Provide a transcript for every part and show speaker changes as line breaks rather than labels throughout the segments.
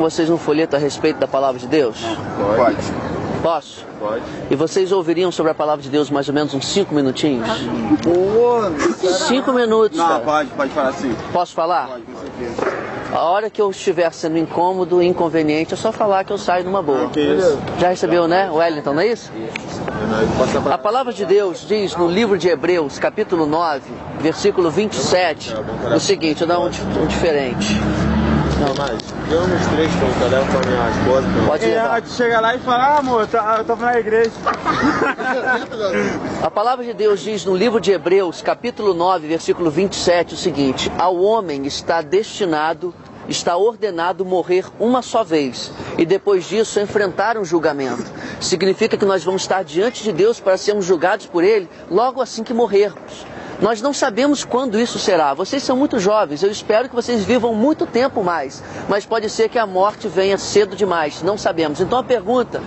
vocês um folheto a respeito da palavra de Deus?
Pode.
Posso?
Pode.
E vocês ouviriam sobre a palavra de Deus mais ou menos uns 5 minutinhos?
Boa!
5 minutos,
Não,
cara.
pode falar assim.
Posso falar?
Pode, com certeza.
A hora que eu estiver sendo incômodo, inconveniente, é só falar que eu saio numa boa.
Que isso?
Já recebeu, né, Wellington, não é isso? A palavra de Deus diz no livro de Hebreus, capítulo 9, versículo 27, o seguinte, eu vou dar um diferente.
Não, mas eu nos 3 que eu levo pra minha esposa.
Pode levar.
Chega lá e fala, amor, eu tô na igreja.
A palavra de Deus diz no livro de Hebreus, capítulo 9, versículo 27, o seguinte: ao homem está ordenado morrer uma só vez, e depois disso enfrentar um julgamento. Significa que nós vamos estar diante de Deus para sermos julgados por Ele logo assim que morrermos. Nós não sabemos quando isso será. Vocês são muito jovens, eu espero que vocês vivam muito tempo mais, mas pode ser que a morte venha cedo demais, não sabemos. Então a pergunta: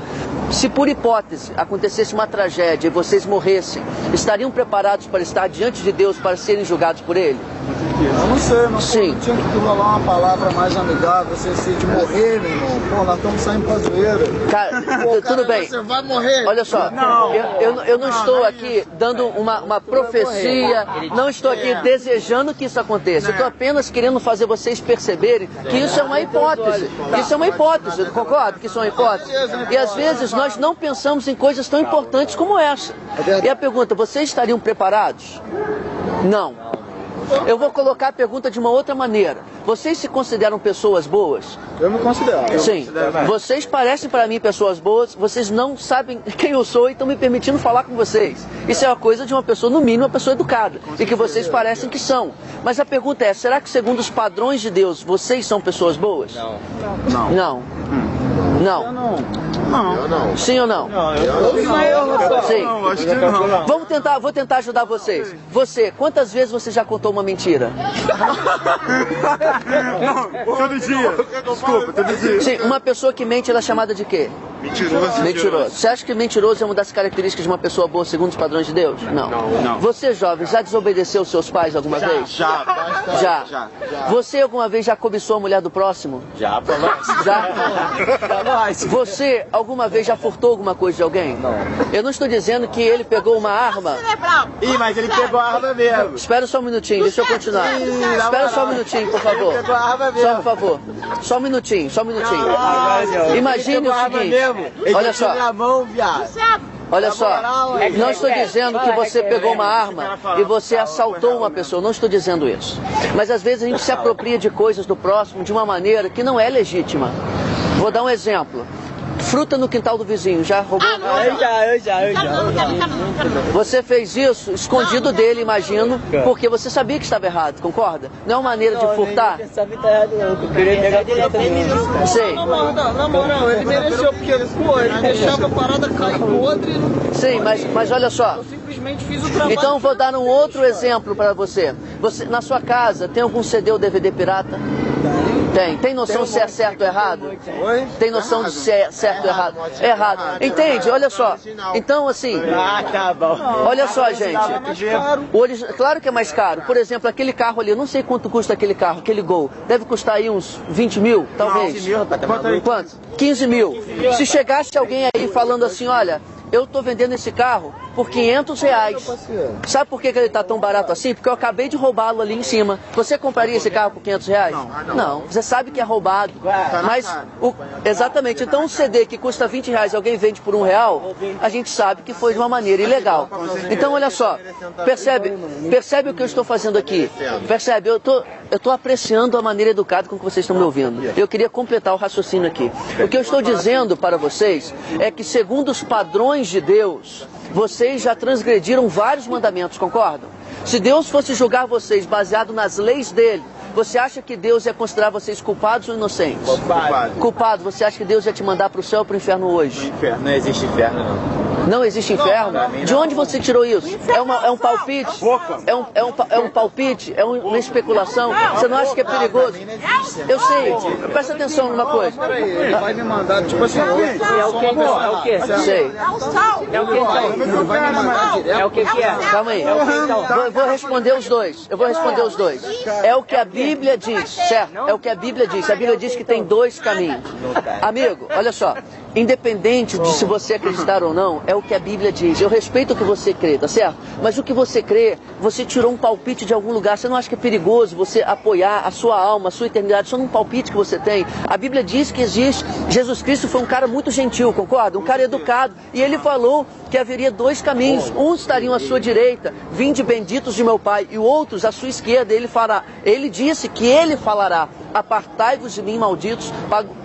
se por hipótese acontecesse uma tragédia e vocês morressem, estariam preparados para estar diante de Deus para serem julgados por Ele?
Eu não sei, mas
Sim.
tinha que rolar uma palavra mais amigável, você de morrer, meu irmão. Pô, nós estamos saindo pra zoeira.
Cara, tudo bem.
Você vai morrer.
Olha só, eu não estou aqui dando uma profecia, não estou aqui desejando que isso aconteça. Eu estou apenas querendo fazer vocês perceberem que isso é uma hipótese. Isso é uma hipótese, concordo que isso é uma hipótese? E às vezes nós não pensamos em coisas tão importantes como essa. E a pergunta: vocês estariam preparados? Não. Eu vou colocar a pergunta de uma outra maneira. Vocês se consideram pessoas boas?
Eu me considero.
Sim. Vocês parecem para mim pessoas boas, vocês não sabem quem eu sou e estão me permitindo falar com vocês. Isso é uma coisa de uma pessoa, no mínimo, uma pessoa educada. E que vocês parecem que são. Mas a pergunta é: será que segundo os padrões de Deus, vocês são pessoas boas?
Não.
Não.
Não. Não.
Não.
Eu não.
Sim ou não? Sim.
Não, acho que não.
Vou tentar ajudar vocês. Você, quantas vezes você já contou uma mentira?
Todo dia. Desculpa, todo dia.
Sim, uma pessoa que mente, ela é chamada de quê? Mentiroso. Você acha que mentiroso é uma das características de uma pessoa boa segundo os padrões de Deus? Não. Você, jovem, já desobedeceu seus pais alguma vez? Já. Você alguma vez já cobiçou a mulher do próximo?
Já, pra nós.
Já? Você alguma vez já furtou alguma coisa de alguém? Não. Eu não estou dizendo que ele pegou uma arma.
Ih, mas ele pegou a arma mesmo.
Espera só um minutinho, deixa eu continuar. Espera só um minutinho, por favor.
Pegou a arma mesmo.
Só, por favor. Só um minutinho. Imagine o seguinte. Olha só. Olha só, não estou dizendo que você pegou uma arma e você assaltou uma pessoa, não estou dizendo isso. Mas às vezes a gente se apropria de coisas do próximo de uma maneira que não é legítima. Vou dar um exemplo. Fruta no quintal do vizinho, já roubou?
Eu já.
Você fez isso escondido dele, imagino, porque você sabia que estava errado, concorda? Não é uma maneira de furtar?
Não sabia que tá errado, não. Eu queria pegar direto.
Sei.
Não, ele mereceu, porque ele deixava a parada cair podre.
Sim, mas olha só.
Eu simplesmente fiz o trabalho.
Então vou dar um outro exemplo para você. Você. Na sua casa, tem algum CD ou DVD pirata? Tem. Tem noção se é certo ou errado? Tem noção de se é certo ou errado? É errado. Entende? Olha só. Então, assim...
Tá bom.
Olha só, gente. Claro que é mais caro. Por exemplo, aquele carro ali, eu não sei quanto custa aquele carro, aquele Gol. Deve custar aí uns 20 mil, talvez.
15 mil, rapaz, tá maluco.
Quanto? 15 mil. Se chegasse alguém aí falando assim: olha, eu estou vendendo esse carro por R$500. Sabe por que ele está tão barato assim? Porque eu acabei de roubá-lo ali em cima. Você compraria esse carro por R$500? Não. Você sabe que é roubado. Mas, exatamente. Então um CD que custa R$20 alguém vende por R$1, a gente sabe que foi de uma maneira ilegal. Então olha só, percebe o que eu estou fazendo aqui? Percebe? Eu estou apreciando a maneira educada com que vocês estão me ouvindo. Eu queria completar o raciocínio aqui. O que eu estou dizendo para vocês é que segundo os padrões de Deus, vocês já transgrediram vários mandamentos, concordam? Se Deus fosse julgar vocês baseado nas leis dele, você acha que Deus ia considerar vocês culpados ou inocentes?
Culpado.
Culpado. Você acha que Deus ia te mandar para o céu ou para o inferno hoje?
Inferno. Não existe inferno, não.
Não existe inferno? De onde você tirou isso? É um palpite? É um palpite? É uma especulação? Você não acha que é perigoso? Eu sei. Presta atenção numa coisa.
Ele vai me mandar, tipo assim,
É o que? É o que?
Sei.
É o que então?
ele vai me mandar direto.
É o que é?
Calma aí. Eu vou responder os dois. É o que a Bíblia diz, certo? É o que a Bíblia diz. A Bíblia diz que tem dois caminhos. Amigo, olha só. Independente de se você acreditar ou não, é o que a Bíblia diz. Eu respeito o que você crê, tá certo? Mas o que você crê, você tirou um palpite de algum lugar. Você não acha que é perigoso você apoiar a sua alma, a sua eternidade, só num palpite que você tem? A Bíblia diz que existe. Jesus Cristo foi um cara muito gentil, concorda? Um cara educado. E ele falou que haveria dois caminhos. Uns estariam à sua direita, vinde benditos de meu Pai, e outros à sua esquerda. Ele disse que ele falará: apartai-vos de mim, malditos,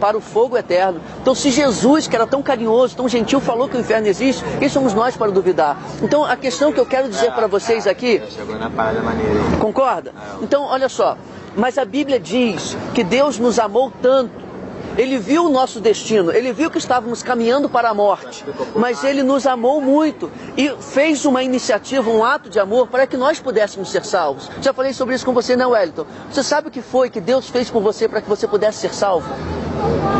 para o fogo eterno. Então, se Jesus, que era tão carinhoso, tão gentil, falou que o inferno existe, quem somos nós para duvidar? Então, a questão que eu quero dizer para vocês aqui...
Chegou na parada maneira, hein?
Concorda? Então, olha só. Mas a Bíblia diz que Deus nos amou tanto. Ele viu o nosso destino, ele viu que estávamos caminhando para a morte, mas ele nos amou muito e fez uma iniciativa, um ato de amor para que nós pudéssemos ser salvos. Já falei sobre isso com você, né, Wellington? Você sabe o que foi que Deus fez por você para que você pudesse ser salvo?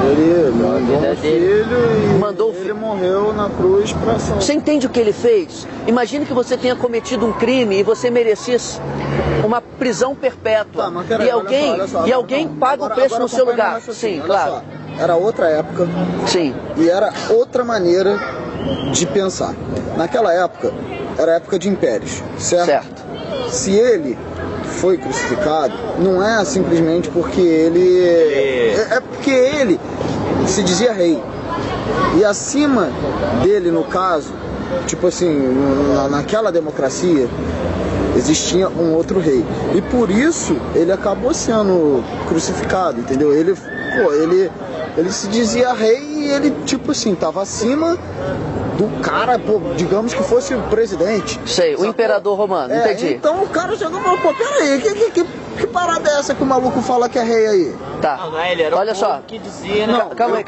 Ele mandou o filho e
Mandou o
ele
filho.
morreu na cruz para salvar.
Você entende o que ele fez? Imagine que você tenha cometido um crime e você merecesse uma prisão perpétua.
Tá, mas peraí, olha só,
alguém paga o preço no seu lugar. Sim, claro.
Só. Era outra época.
Sim.
E era outra maneira de pensar. Naquela época, era época de impérios, certo?
Certo.
Se ele foi crucificado, não é simplesmente porque ele... É porque ele se dizia rei. E acima dele, no caso, tipo assim, naquela democracia, existia um outro rei. E por isso ele acabou sendo crucificado, entendeu? Ele se dizia rei e ele, tipo assim, tava acima do cara, pô, digamos que fosse o presidente.
Sei, o imperador romano, entendi.
Então o cara chegou e falou, pô, peraí, que parada é essa que o maluco fala que é rei aí?
Tá.
Não, ele era
Olha
o povo
só.
que dizia, né?
Calma aí.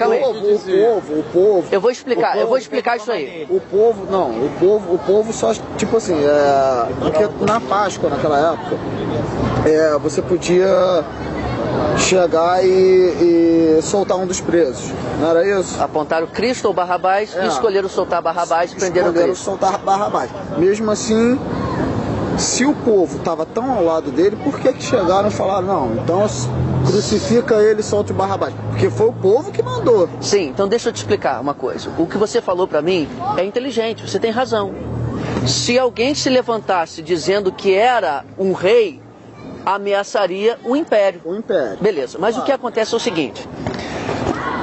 O povo.
Eu vou explicar isso aí.
O povo só, tipo assim, porque na Páscoa, naquela época, você podia chegar e soltar um dos presos, não era isso?
Apontaram Cristo ou Barrabás e escolheram soltar Barrabás e prenderam Cristo.
Soltar Barrabás. Mesmo assim, se o povo estava tão ao lado dele, por que chegaram e falaram, não, então crucifica ele e solta o Barrabás? Porque foi o povo que mandou.
Sim, então deixa eu te explicar uma coisa. O que você falou pra mim é inteligente, você tem razão. Se alguém se levantasse dizendo que era um rei, ameaçaria o império.
O império.
Beleza, mas o que acontece é o seguinte.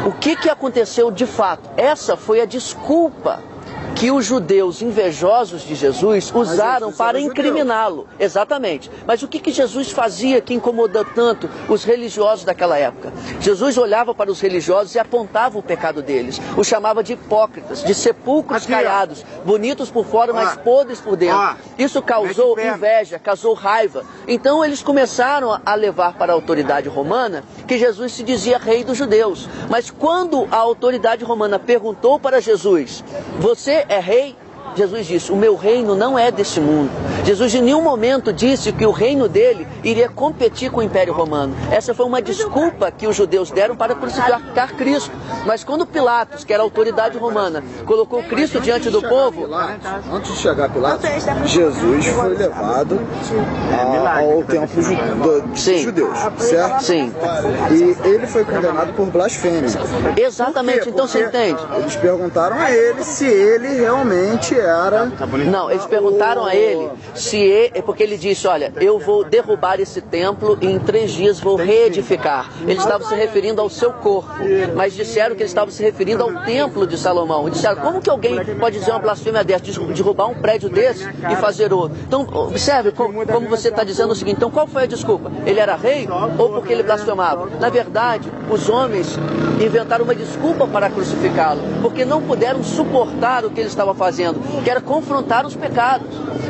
O que aconteceu de fato? Essa foi a desculpa que os judeus invejosos de Jesus usaram para incriminá-lo. Exatamente. Mas o que Jesus fazia que incomodou tanto os religiosos daquela época? Jesus olhava para os religiosos e apontava o pecado deles. Os chamava de hipócritas, de sepulcros caiados, bonitos por fora, mas podres por dentro. Isso causou inveja, causou raiva. Então eles começaram a levar para a autoridade romana que Jesus se dizia rei dos judeus. Mas quando a autoridade romana perguntou para Jesus, você é rei? Jesus disse, o meu reino não é deste mundo. Jesus em nenhum momento disse que o reino dele iria competir com o Império Romano. Essa foi uma desculpa que os judeus deram para crucificar Cristo. Mas quando Pilatos, que era a autoridade romana, colocou Cristo diante do povo...
Antes de chegar a Pilatos, Jesus foi levado ao templo dos judeus, certo?
Sim.
E ele foi condenado por blasfêmia.
Exatamente, então você entende?
Eles perguntaram a ele se ele realmente era...
Não, eles perguntaram a ele se porque ele disse, olha, eu vou derrubar esse templo e em 3 dias vou reedificar. Ele estava se referindo ao seu corpo, mas disseram que ele estava se referindo ao templo de Salomão. E disseram, como que alguém pode dizer uma blasfêmia dessa, derrubar um prédio desse e fazer outro? Então, observe como você está dizendo o seguinte, então qual foi a desculpa? Ele era rei ou porque ele blasfemava? Na verdade, os homens inventaram uma desculpa para crucificá-lo, porque não puderam suportar o que ele estava fazendo. que era confrontar os pecados.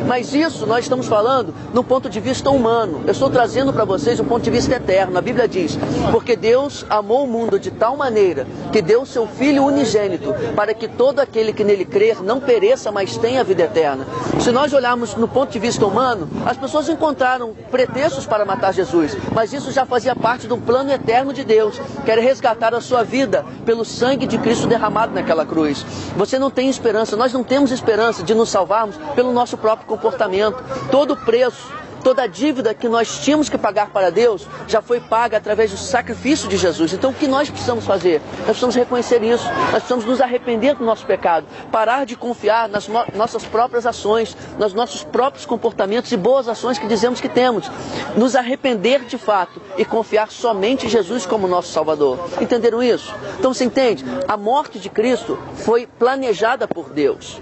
Mas isso nós estamos falando no ponto de vista humano. Eu estou trazendo para vocês o ponto de vista eterno. A Bíblia diz, porque Deus amou o mundo de tal maneira que deu o seu Filho unigênito, para que todo aquele que nele crer não pereça, mas tenha a vida eterna. Se nós olharmos no ponto de vista humano, as pessoas encontraram pretextos para matar Jesus, mas isso já fazia parte do plano eterno de Deus, que era resgatar a sua vida pelo sangue de Cristo derramado naquela cruz. Você não tem esperança, nós não temos esperança de nos salvarmos pelo nosso próprio comportamento. Todo o preço, toda a dívida que nós tínhamos que pagar para Deus já foi paga através do sacrifício de Jesus. Então o que nós precisamos fazer? Nós precisamos reconhecer isso, nós precisamos nos arrepender do nosso pecado, parar de confiar nas nossas próprias ações, nos nossos próprios comportamentos e boas ações que dizemos que temos. Nos arrepender de fato e confiar somente em Jesus como nosso Salvador. Entenderam isso? Então você entende? A morte de Cristo foi planejada por Deus.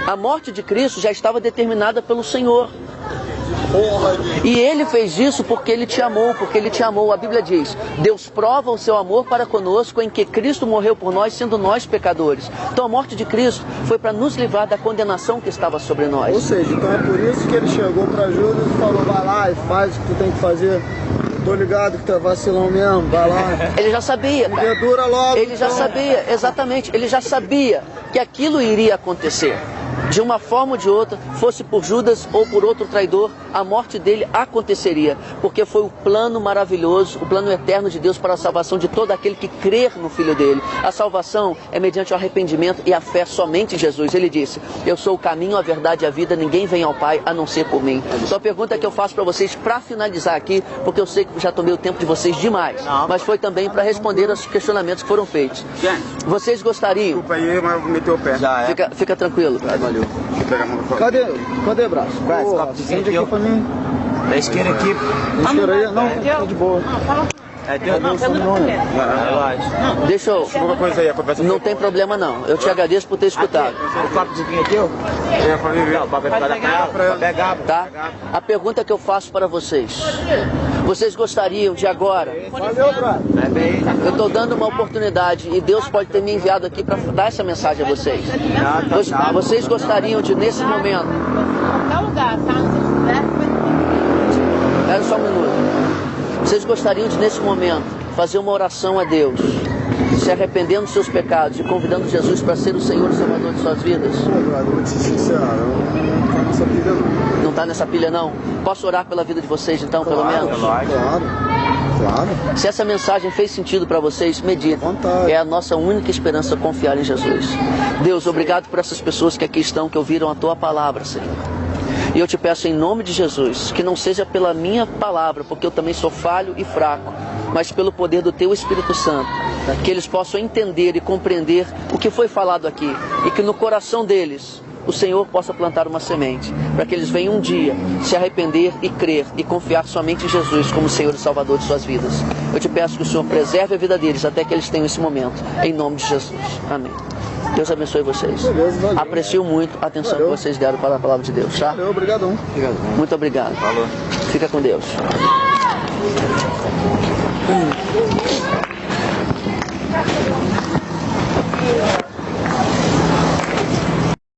A morte de Cristo já estava determinada pelo Senhor. E Ele fez isso porque Ele te amou, porque Ele te amou. A Bíblia diz, Deus prova o seu amor para conosco em que Cristo morreu por nós, sendo nós pecadores. Então a morte de Cristo foi para nos livrar da condenação que estava sobre nós.
Ou seja, então é por isso que ele chegou para Judas e falou, vai lá e faz o que tu tem que fazer. Tô ligado que tu é vacilão mesmo, vai lá.
Ele já sabia, cara.
Dura logo.
Ele já sabia, exatamente. Ele já sabia que aquilo iria acontecer. De uma forma ou de outra, fosse por Judas ou por outro traidor, a morte dele aconteceria, porque foi o plano maravilhoso, o plano eterno de Deus para a salvação de todo aquele que crer no Filho dele. A salvação é mediante o arrependimento e a fé somente em Jesus. Ele disse, eu sou o caminho, a verdade e a vida, ninguém vem ao Pai a não ser por mim. Então a pergunta que eu faço para vocês, para finalizar aqui, porque eu sei que já tomei o tempo de vocês demais, mas foi também para responder aos questionamentos que foram feitos. Vocês gostariam...
Desculpa aí, mas eu vou meter o pé.
Já é.
Fica tranquilo, cara.
Valeu. Deixa eu pegar a mão pra fora.
Cadê braço?
Braço,
Pô,
copo de
acende
vinho
aqui pra mim.
Da isqueira aqui.
Isqueira aí? Não, tá de boa.
É teu? Não, relaxa.
Deixa eu...
Alguma coisa aí, a conversa
Não tem problema não. Eu te agradeço por ter escutado.
O copo de vinho aqui, ó.
é pra mim ver.
Não, vai ficar pra pegar.
Tá? A pergunta que eu faço para vocês. Vocês gostariam de agora...
Valeu, braço.
É bem.
Eu estou dando uma oportunidade e Deus pode ter me enviado aqui para dar essa mensagem a vocês. Vocês gostariam de, nesse momento...
Qualquer lugar, tá? Se quiser,
Espera só um minuto. Vocês gostariam de, nesse momento, fazer uma oração a Deus, se arrependendo dos seus pecados e convidando Jesus para ser o Senhor e Salvador de suas vidas?
Pô, brother, vou te ser sincero, eu não tô nessa pilha não.
Não está nessa pilha não? Posso orar pela vida de vocês então, pelo menos?
Claro.
Se essa mensagem fez sentido para vocês, meditem.
Vontade.
É a nossa única esperança confiar em Jesus. Deus, obrigado por essas pessoas que aqui estão, que ouviram a Tua palavra, Senhor. E eu te peço em nome de Jesus, que não seja pela minha palavra, porque eu também sou falho e fraco, mas pelo poder do Teu Espírito Santo, que eles possam entender e compreender o que foi falado aqui, e que no coração deles o Senhor possa plantar uma semente, para que eles venham um dia se arrepender e crer e confiar somente em Jesus como Senhor e Salvador de suas vidas. Eu te peço que o Senhor preserve a vida deles até que eles tenham esse momento, em nome de Jesus. Amém. Deus abençoe vocês.
Beleza, valeu.
Aprecio muito a atenção que vocês deram para a palavra de Deus, tá?
Valeu, obrigadão.
Muito obrigado.
Falou.
Fica com Deus.